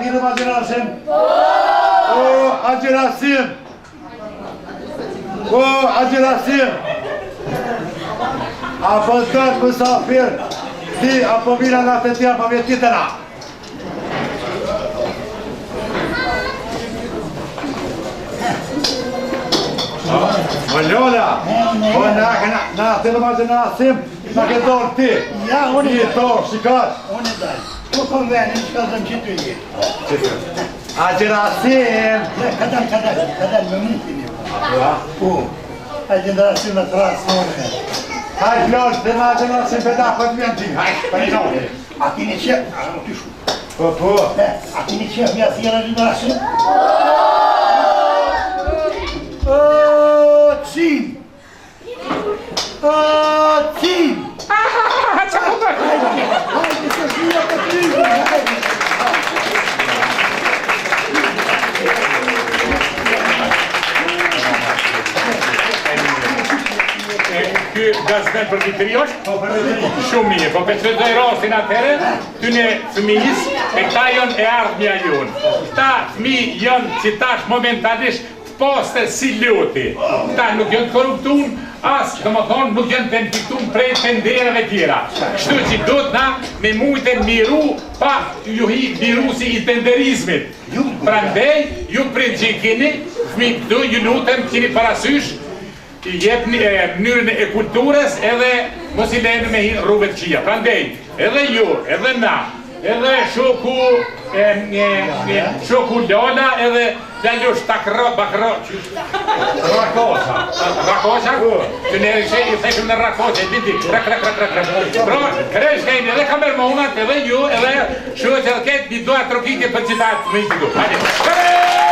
ti dhe Agjerasim? O, Agjerasim! O, Agjerasim! Apo dërë mësafir, ti apo vina nga të tja, apo vjetë tjetëra. Më Lola, po na të dhe Agjerasim, na ke dorë ti. Ja, unë i dorë, shikash. Unë e dalë. Po kom venin, shka zëm që të je. Agjerasim! Kadal, me mundin ju. Po, Agjerasim në trasë në orë. Hajde, Lorë, dhe në Agjerasim për da për të vjen ti. Hajde, për i nojë. A ti një qef, a në të shu. Po. A ti një qef, mja thjera Agjerasim? O, qim! O, qim! Qa po bërë? Hajde, se shia për të rrë, hajde! Ky gazden për vitëri është? Shumë mirë, po për të dojë rastin atëre, ty në fëmijis, e këta jonë e ardhmja jonë. Këta fëmi jonë që tash momentalisht të poste si luti. Këta nuk jonë korruptun, asë, të më thonë, nuk jonë benfiktun prej tendereve tjera. Kështu që do të na me mujten miru, pa ju hi miru si i tenderizmit. Prandej, ju prind që i keni, fëmi këtu, ju lutem, keni parasysh, jep mënyrën e kulturës edhe mos i lejnë me hinë rrugët qia. Prandej, edhe ju, edhe na, edhe shoku Lola, edhe Lalosh Rakosa. Të në rëshe, i theshëm në Rakosa, e diti, rak. Pro, kreshkejnë edhe kamermonat, edhe ju, edhe shoqë edhe ketë, një doa trokitje për qitatë më i të du.